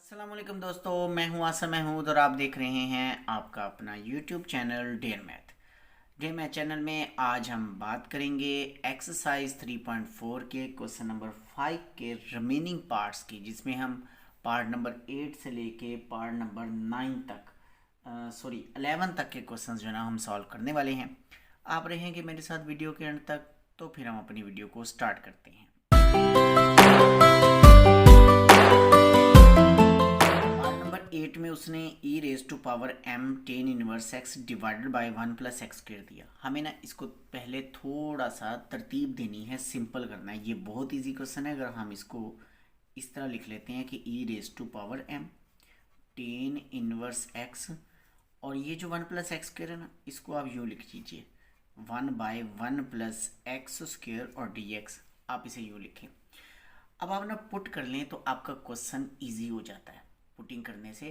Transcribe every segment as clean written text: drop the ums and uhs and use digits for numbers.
अस्सलाम वालेकुम दोस्तों, मैं हूं आसम महमूद और आप देख रहे हैं आपका अपना YouTube channel Dare Math channel में। आज हम बात करेंगे एक्सरसाइज 3.4 के क्वेश्चन नंबर 5 के रिमेनिंग पार्ट्स की, जिसमें हम पार्ट नंबर 8 से लेके पार्ट नंबर 9 तक 11 तक के क्वेश्चंस जो है ना हम सॉल्व करने वाले हैं। आप रहेंगे मेरे साथ वीडियो के अंत तक, तो फिर हम अपनी वीडियो को स्टार्ट करते हैं। नंबर 8 में उसने e raise to power m tan inverse x divided by 1 plus x कर दिया। हमें ना इसको पहले थोड़ा सा तरतीब देनी है, सिंपल करना है। ये बहुत इजी क्वेश्चन है। अगर हम इसको इस तरह लिख लेते हैं कि e raise to power m tan inverse x, और ये जो 1 प्लस एक्स स्क्र है ना, इसको आप यूँ लिख लीजिए 1 बाई 1 प्लस एक्स स्क्र और dx, आप इसे यूँ लिखें। अब आप ना पुट कर लें तो आपका क्वेश्चन ईजी हो जाता है। पुटिंग करने से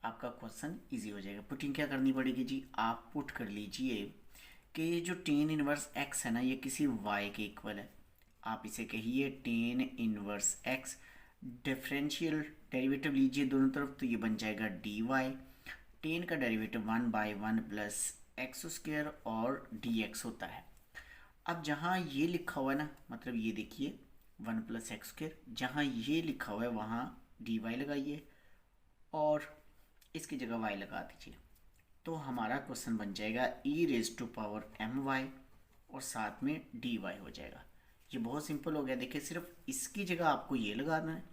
आपका क्वेश्चन इजी हो जाएगा। पुटिंग क्या करनी पड़ेगी जी, आप पुट कर लीजिए कि ये जो टेन इनवर्स एक्स है ना, ये किसी वाई के इक्वल है। आप इसे कहिए tan inverse x, differential derivative लीजिए दोनों तरफ, तो ये बन जाएगा डी वाई। टेन का derivative 1 by 1 plus x square और डी एक्स होता है। अब जहाँ ये लिखा हुआ है ना, मतलब ये देखिए 1 प्लस एक्स स्क्र, जहाँ ये लिखा हुआ है वहाँ डी वाई लगाइए और इसकी जगह y लगा दीजिए, तो हमारा क्वेश्चन बन जाएगा e raise to power m y और साथ में डी वाई हो जाएगा। ये बहुत सिंपल हो गया। देखिए, सिर्फ इसकी जगह आपको ये लगाना है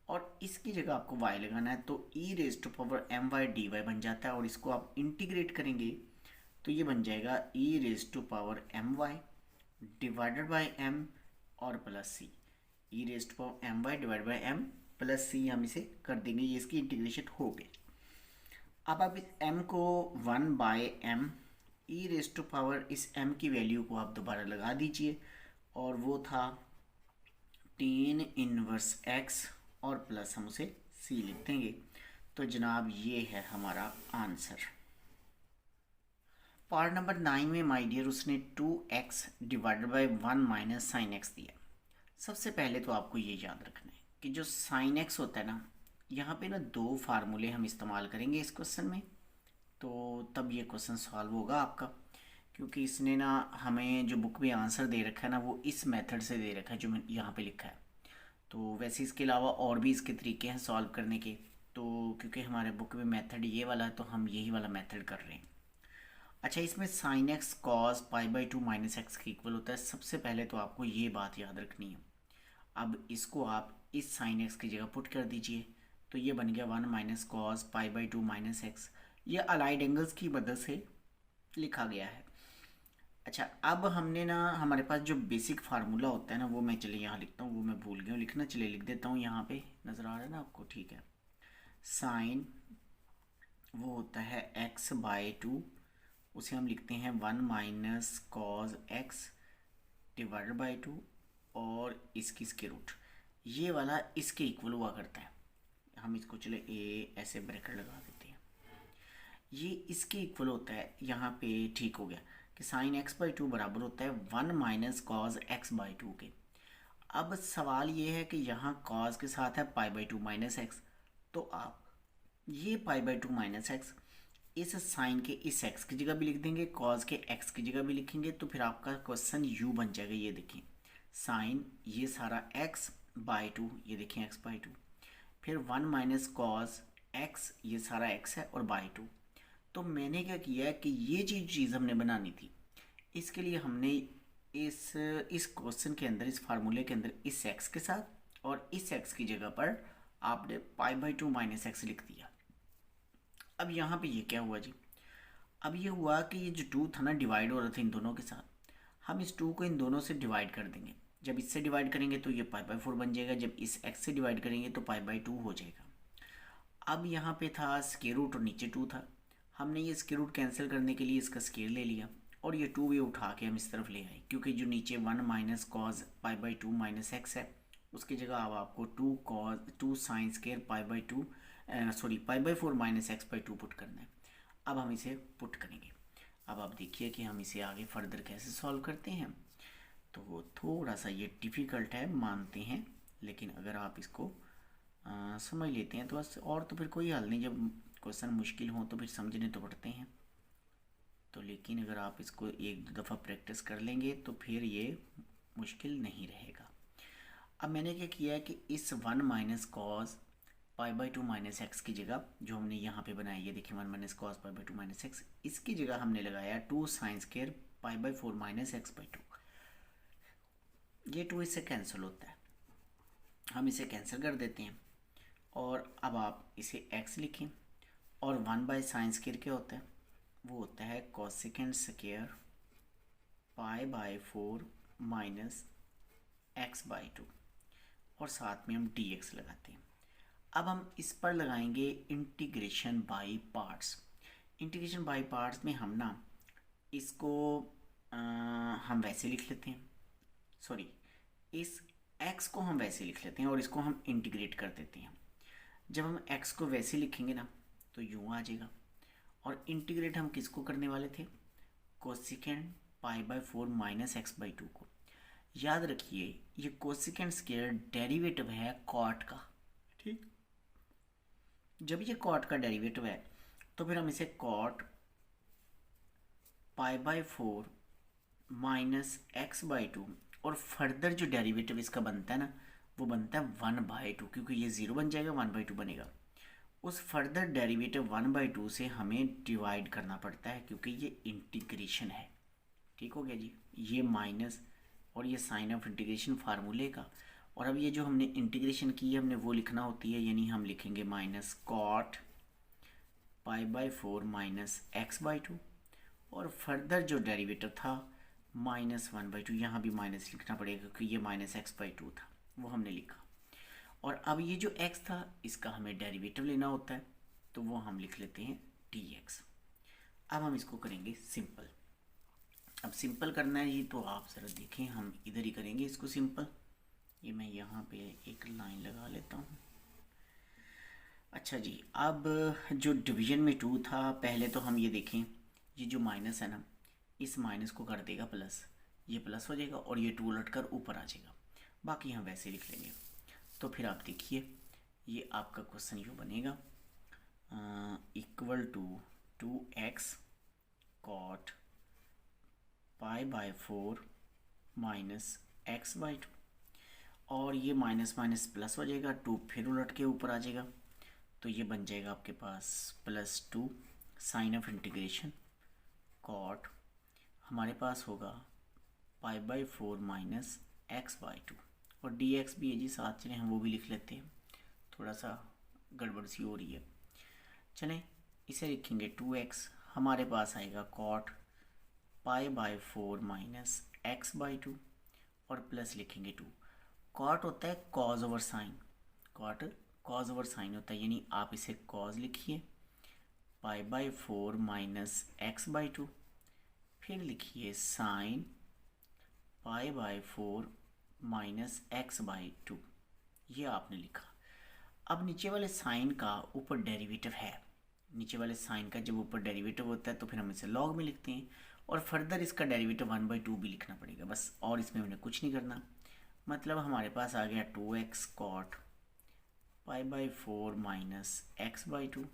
और इसकी जगह आपको y लगाना है, तो e raise to power m y d y बन जाता है। और इसको आप इंटीग्रेट करेंगे तो ये बन जाएगा e raise to power m y divided by m और plus c. e raise to power m y divide by m plus c हम इसे कर देंगे, ये इसकी इंटीग्रेशन हो गई। अब आप इस m को 1 by m e raise to power, इस m की वैल्यू को आप दोबारा लगा दीजिए, और वो था टेन इनवर्स x और प्लस हम उसे c लिख देंगे। तो जनाब ये है हमारा आंसर। पार्ट नंबर 9 में माय डियर उसने 2x divided by 1 minus sine x दिया। सबसे पहले तो आपको ये याद रखना है कि जो साइन एक्स होता है ना, यहाँ पे ना दो फार्मूले हम इस्तेमाल करेंगे इस क्वेश्चन में, तो तब ये क्वेश्चन सॉल्व होगा आपका। क्योंकि इसने ना हमें जो बुक में आंसर दे रखा है ना, वो इस मेथड से दे रखा है जो यहाँ पे लिखा है। तो वैसे इसके अलावा और भी इसके तरीके हैं सॉल्व करने के, तो क्योंकि हमारे बुक में मेथड ये वाला है तो हम यही वाला मेथड कर रहे हैं। अच्छा, इसमें sine x cos pi by two minus x के इक्वल होता है। सबसे पहले तो आपको ये बात याद रखनी है। अब इसको आप इस साइन एक्स की जगह पुट कर दीजिए, तो ये बन गया 1 minus cos pi by two minus x. ये अलाइड एंगल्स की मदद से लिखा गया है। अच्छा, अब हमने ना हमारे पास जो बेसिक फार्मूला होता है ना, वो मैं चलिए यहाँ लिखता हूँ, वो मैं भूल गया हूँ लिखना, चलिए लिख देता हूँ। यहाँ पे नज़र आ रहा है ना आपको, ठीक है। साइन वो होता है एक्स बाई टू, उसे हम लिखते हैं 1 minus cos x divided by two, और इसकी स्क्वायर रूट, ये वाला इसके इक्वल हुआ करता है। हम इसको चले ए ऐसे ब्रैकेट लगा देते हैं, ये इसके इक्वल होता है। यहाँ पे ठीक हो गया कि साइन एक्स बाई टू बराबर होता है 1 minus cos x by to के। अब सवाल ये है कि यहाँ कॉज के साथ है पाई बाई टू माइनस एक्स, तो आप ये पाई बाई टू माइनस एक्स इस साइन के इस एक्स की जगह भी लिख देंगे, कॉज के एक्स की जगह भी लिखेंगे, तो फिर आपका क्वेश्चन यू बन जाएगा। ये देखिए साइन ये सारा एक्स बाई टू, ये देखें एक्स बाई टू, फिर 1 माइनस कॉस एक्स, ये सारा एक्स है और बाई टू। तो मैंने क्या किया है कि ये चीज़ हमने बनानी थी, इसके लिए हमने इस क्वेश्चन के अंदर, इस फार्मूले के अंदर इस एक्स के साथ और इस एक्स की जगह पर आपने पाई बाई टू माइनस एक्स लिख दिया। अब यहाँ पे ये क्या हुआ जी, अब ये हुआ कि ये जो टू था ना डिवाइड हो रहा था इन दोनों के साथ, हम इस टू को इन दोनों से डिवाइड कर देंगे। जब इससे डिवाइड करेंगे तो ये पाई बाई फोर बन जाएगा, जब इस एक्स से डिवाइड करेंगे तो पाई बाई टू हो जाएगा। अब यहाँ पे था स्क्वायर रूट और नीचे टू था, हमने ये स्क्वायर रूट कैंसिल करने के लिए इसका स्क्वायर ले लिया और ये टू भी उठा के हम इस तरफ ले आए, क्योंकि जो नीचे 1 minus cos pi by two minus x है, उसकी जगह अब आपको two sine square pi by two pi by four minus x by two put करना है। अब हम इसे पुट करेंगे। अब आप देखिए कि हम इसे आगे फर्दर कैसे सॉल्व करते हैं। तो थोड़ा सा ये डिफ़िकल्ट है, मानते हैं, लेकिन अगर आप इसको समझ लेते हैं तो बस, और तो फिर कोई हल नहीं। जब क्वेश्चन मुश्किल हो तो फिर समझने तो पड़ते हैं। तो लेकिन अगर आप इसको एक दो दफ़ा प्रैक्टिस कर लेंगे तो फिर ये मुश्किल नहीं रहेगा। अब मैंने क्या किया है कि इस 1 minus cos pi by two minus x की जगह जो हमने यहाँ पे बनाई है, देखिए 1 minus cos pi by two minus x, इसकी जगह हमने लगाया 2 sign square pi by 4 minus x by two. ये 2 इससे कैंसिल होता है, हम इसे कैंसिल कर देते हैं। और अब आप इसे x लिखें, और 1 बाई साइन स्क्वायर क्या होता है, वो होता है cosecant square pi by 4 minus x by two, और साथ में हम dx लगाते हैं। अब हम इस पर लगाएंगे integration by parts. Integration by parts में हम ना इसको हम वैसे लिख लेते हैं, सॉरी इस x को हम वैसे लिख लेते हैं और इसको हम इंटीग्रेट कर देते हैं। जब हम x को वैसे लिखेंगे ना तो यूँ आ जाएगा, और इंटीग्रेट हम किसको करने वाले थे, cosecant pi by 4 minus x by to को। याद रखिए ये कोसेकेंड स्क्वायर डेरिवेटिव है कॉट का, ठीक। जब ये कॉट का डेरिवेटिव है तो फिर हम इसे cot pi by 4 minus x by two, और फर्दर जो डेरिवेटिव इसका बनता है ना वो बनता है 1 बाई टू, क्योंकि ये 0 बन जाएगा, 1 बाई टू बनेगा। उस फर्दर डेरिवेटिव 1 बाई टू से हमें डिवाइड करना पड़ता है क्योंकि ये इंटीग्रेशन है। ठीक हो गया जी, ये माइनस और ये साइन ऑफ इंटीग्रेशन फार्मूले का। और अब ये जो हमने इंटीग्रेशन की है हमने वो लिखना होती है, यानी हम लिखेंगे minus cot pi by 4 minus x by two, और फर्दर जो डेरिवेटिव था माइनस 1 बाई टू, यहाँ भी माइनस लिखना पड़ेगा क्योंकि ये माइनस एक्स बाई टू था, वो हमने लिखा। और अब ये जो x था इसका हमें डेरिवेटिव लेना होता है, तो वो हम लिख लेते हैं dx। अब हम इसको करेंगे सिंपल। अब सिंपल करना है ये तो आप ज़रा देखें, हम इधर ही करेंगे इसको सिंपल। ये मैं यहाँ पे एक लाइन लगा लेता हूँ। अच्छा जी, अब जो डिवीजन में 2 था, पहले तो हम ये देखें, ये जो माइनस है ना इस माइनस को कर देगा प्लस, ये प्लस हो जाएगा और ये 2 उलट कर ऊपर आ जाएगा, बाकी हम वैसे लिख लेंगे। तो फिर आप देखिए ये आपका क्वेश्चन यूँ बनेगा, equal to 2x cot pi by 4 minus x by two, और ये माइनस माइनस प्लस हो जाएगा, 2 फिर उलट के ऊपर आ जाएगा, तो ये बन जाएगा आपके पास +2 साइन ऑफ इंटीग्रेशन कॉट, हमारे पास होगा पाई by 4 minus x by two, और dx भी है जी, साथ चलें हम वो भी लिख लेते हैं, थोड़ा सा गड़बड़ सी हो रही है। चलें इसे लिखेंगे 2x, हमारे पास आएगा cot pi by 4 minus x by two, और प्लस लिखेंगे 2। कॉट होता है cos over sine, cot cos over sine होता है, यानी आप इसे कॉज लिखिए pi by 4 minus x by two, फिर लिखिए sine pi by 4 minus x by two, ये आपने लिखा। अब नीचे वाले साइन का ऊपर डेरिवेटिव है, नीचे वाले साइन का जब ऊपर डेरिवेटिव होता है तो फिर हम इसे लॉग में लिखते हैं, और फर्दर इसका डेरिवेटिव 1 बाई टू भी लिखना पड़ेगा बस, और इसमें हमने कुछ नहीं करना। मतलब हमारे पास आ गया 2x cot pi by 4 minus x by two,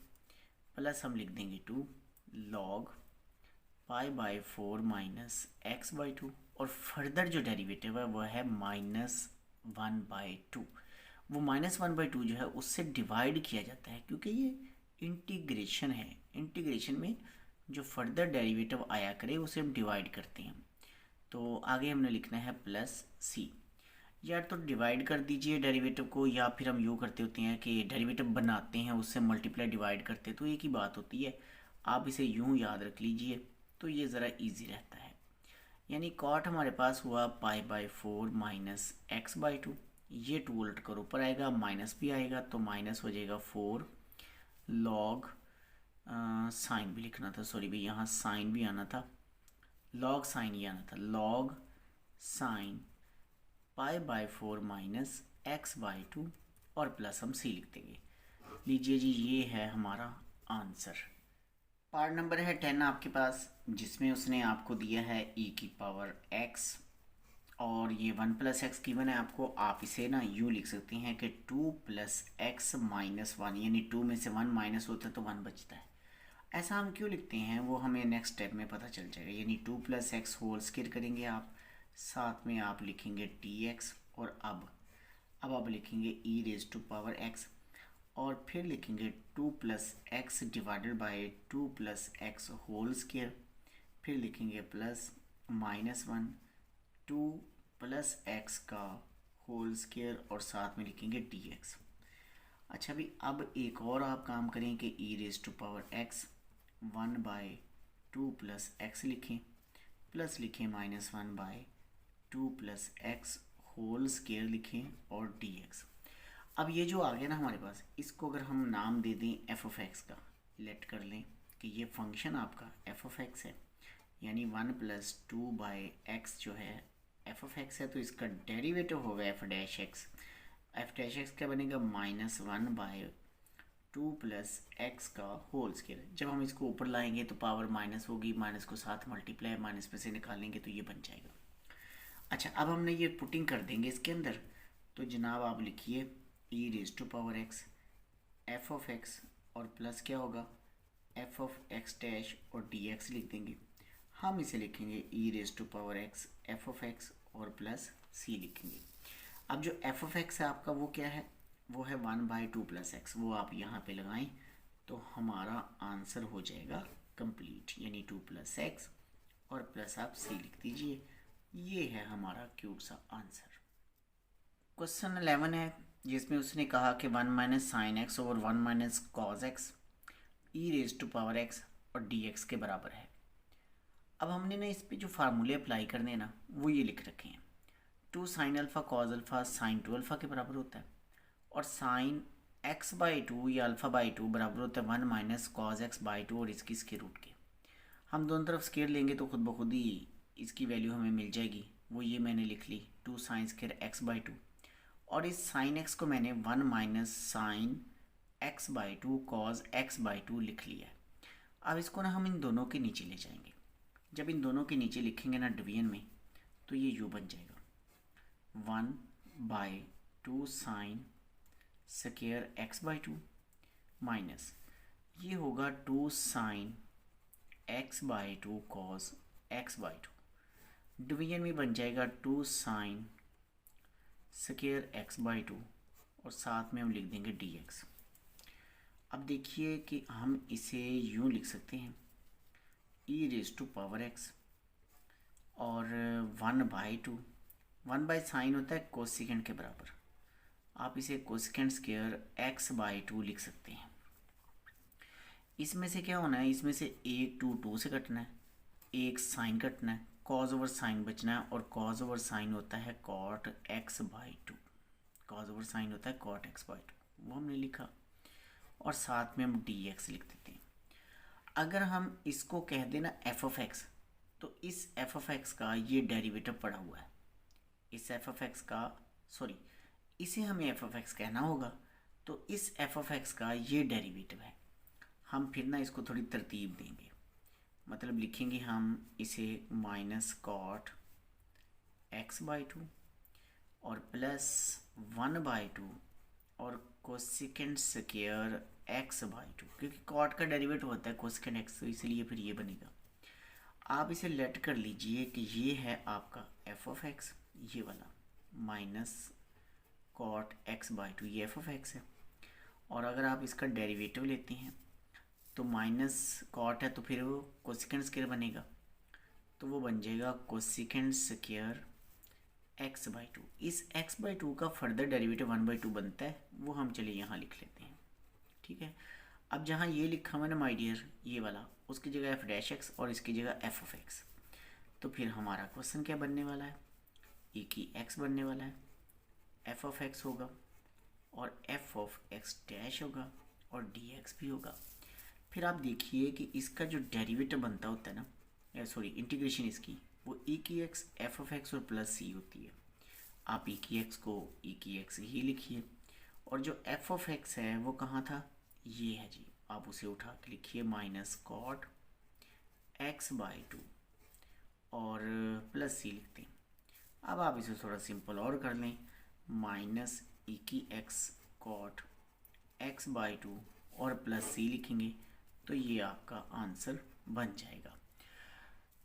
plus हम लिख देंगे 2 log pi by 4 minus x by two, और फर्दर जो डेरिवेटिव है वह है -1 बाई टू। वो -1 बाई टू जो है उससे डिवाइड किया जाता है क्योंकि ये इंटीग्रेशन है, इंटीग्रेशन में जो फर्दर डेरिवेटिव आया करे उसे हम डिवाइड करते हैं। तो आगे हमने लिखना है +c। यार तो डिवाइड कर दीजिए डेरिवेटिव को, या फिर हम यूँ करते होते हैं कि डेरिवेटिव बनाते हैं उससे मल्टीप्लाई डिवाइड करते हैं, तो एक ही बात होती है। आप इसे यूँ याद रख लीजिए तो ये ज़रा इजी रहता है। यानी कॉट हमारे पास हुआ पाई by 4 minus x by two, ये 2 उलट कर ऊपर आएगा, माइनस भी आएगा तो माइनस हो जाएगा 4 लॉग, साइन भी लिखना था, सॉरी भाई यहाँ साइन भी आना था, लॉग साइन ही आना था, log sign pi by 4 minus x by two, और प्लस हम सी लिख देंगे। लीजिए जी ये है हमारा आंसर। पार्ट नंबर है 10 आपके पास, जिसमें उसने आपको दिया है e की पावर x और ये 1 प्लस एक्स गिवन है आपको, आप इसे ना यूँ लिख सकते हैं कि 2 प्लस एक्स माइनस 1, यानी 2 में से 1 माइनस होता है तो 1 बचता है। ऐसा हम क्यों लिखते हैं वो हमें नेक्स्ट स्टेप में पता चल जाएगा। यानी 2 प्लस एक्स होल स्क्वायर करेंगे आप, साथ में आप लिखेंगे टी एक्स, और अब आप लिखेंगे e raise to power x, और फिर लिखेंगे 2 plus x divided by 2 plus x whole square, फिर लिखेंगे प्लस माइनस 1 2 प्लस एक्स का होल स्क्वायर, और साथ में लिखेंगे डी एक्स। अच्छा भी अब एक और आप काम करें कि e raise to power x 1 by 2 plus x लिखें, प्लस लिखें minus 1 by 2 plus x whole square लिखें, और डी एक्स। अब ये जो आ गया ना हमारे पास, इसको अगर हम नाम दे दें एफ ऑफ एक्स का, लेट कर लें कि ये फंक्शन आपका एफ ऑफ एक्स है, यानी 1 प्लस 2 बाई एक्स जो है एफ ऑफ एक्स है, तो इसका डेरिवेटिव होगा F dash x. F dash x क्या बनेगा, माइनस 1 बाई 2 प्लस एक्स का होल स्क्वायर। जब हम इसको ऊपर लाएंगे तो पावर माइनस होगी, माइनस को साथ मल्टीप्लाई माइनस में से निकालेंगे तो ये बन जाएगा। अच्छा अब हमने ये पुटिंग कर देंगे इसके अंदर, तो जनाब आप लिखिए e raise to power x f of x, और प्लस क्या होगा एफ ऑफ एक्स डैश, और डी एक्स लिख देंगे। हम इसे लिखेंगे e raise to power x f of x, और प्लस सी लिखेंगे। अब जो एफ ऑफ एक्स है आपका वो क्या है, वो है 1 बाई 2 प्लस एक्स, वो आप यहाँ पे लगाएं तो हमारा आंसर हो जाएगा कंप्लीट, यानी 2 प्लस एक्स और प्लस आप सी लिख दीजिए। ये है हमारा क्यूट सा आंसर। क्वेश्चन 11 है जिसमें उसने कहा कि 1 minus sine x over 1 minus cos x e raise to power x और डी एक्स के बराबर है। अब हमने ना इस पर जो फार्मूले अप्लाई करने हैं ना वो ये लिख रखे हैं, 2 sine alpha cos alpha sine 2 alpha के बराबर होता है, और साइन एक्स बाई 2 या अल्फ़ा बाई 2 बराबर होता है 1 माइनस कॉज एक्स बाई 2 और इसकी स्क्वायर रूट के। हम दोनों तरफ स्क्वायर लेंगे तो खुद ब खुद ही इसकी वैल्यू हमें मिल जाएगी, वो ये मैंने लिख ली 2 साइन स्क्वायर एक्स बाई 2, और इस साइन एक्स को मैंने 1 minus sine x by 2 cos x by 2 लिख लिया है। अब इसको ना हम इन दोनों के नीचे ले जाएंगे, जब इन दोनों के नीचे लिखेंगे ना डिवीजन में तो ये यू बन जाएगा 1 by 2 sine square x by 2 minus ये होगा 2 sine x by 2 cos x by 2, division में बन जाएगा 2 साइन स्क्वायर एक्स बाई 2 और साथ में हम लिख देंगे डी एक्स। अब देखिए कि हम इसे यूँ लिख सकते हैं ई रेज टू पावर एक्स और 1 बाई 2, 1 बाई साइन होता है कोसेकेंड के बराबर, आप इसे कोसेकेंड स्क्वायर एक्स बाई 2 लिख सकते हैं। इसमें से क्या होना है, इसमें से एक 2 से कटना है, एक साइन कटना है, कॉज ओवर साइन बचना है, और कॉज ओवर साइन होता है cot x by 2, cos over sine होता है कॉट एक्स बाई 2, वो हमने लिखा, और साथ में हम डी एक्स लिख देते हैं। अगर हम इसको कह देना एफ ऑफ एक्स, तो इस एफ ऑफ एक्स का ये डेरिवेटिव पड़ा हुआ है, इस एफ ऑफ एक्स का, सॉरी इसे हमें एफ ऑफ एक्स कहना होगा, तो इस एफ ऑफ एक्स का ये डेरिवेटिव है। हम फिर ना इसको थोड़ी तरतीब देंगे, मतलब लिखेंगे हम इसे माइनस कॉट एक्स बाई 2 और प्लस 1 बाई 2 और कोसेकेंड स्क्वायर एक्स बाई 2, क्योंकि कॉट का डेरिवेटिव होता है कोसेकेंड एक्स, तो इसलिए फिर ये बनेगा। आप इसे लेट कर लीजिए कि ये है आपका एफ ऑफ एक्स, ये वाला माइनस कॉट एक्स बाई 2 ये एफ ऑफ एक्स है, और अगर आप इसका डेरिवेटिव लेते हैं तो माइनस कॉट है तो फिर वो कोसेकेंड स्क्वायर बनेगा, तो वो बन जाएगा कोसेकेंड स्क्वायर एक्स बाई 2। इस एक्स बाई 2 का फर्दर डेरिवेटिव 1 बाई 2 बनता है, वो हम चलिए यहाँ लिख लेते हैं, ठीक है। अब जहाँ ये लिखा हुआ है ना माय डियर ये वाला, उसकी जगह एफ डैश एक्स और इसकी जगह एफ ऑफ एक्स, तो फिर हमारा क्वेश्चन क्या बनने वाला है, ए की एक्स बनने वाला है, एफ ऑफ एक्स होगा और एफ ऑफ एक्स डैश होगा और डी एक्स भी होगा। फिर आप देखिए कि इसका जो डेरिवेटिव बनता होता है ना, सॉरी इंटीग्रेशन इसकी, वो ई की एक्स एफ ऑफ एक्स और प्लस सी होती है। आप ई की एक्स को ई की एक्स ही लिखिए, और जो एफ ऑफ एक्स है वो कहाँ था, ये है जी, आप उसे उठा के लिखिए माइनस कॉट एक्स बाई 2 और प्लस सी लिखते हैं। अब आप इसे थोड़ा सिंपल और कर लें, माइनस ई की एक्स कॉट एक्स बाई 2 और प्लस सी लिखेंगे तो ये आपका आंसर बन जाएगा।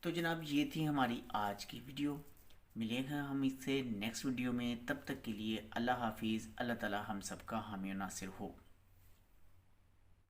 तो जनाब ये थी हमारी आज की वीडियो। मिलेगा हम इससे नेक्स्ट वीडियो में, तब तक के लिए अल्लाह हाफिज़। अल्लाह ताला हम सबका हामी नासिर हो।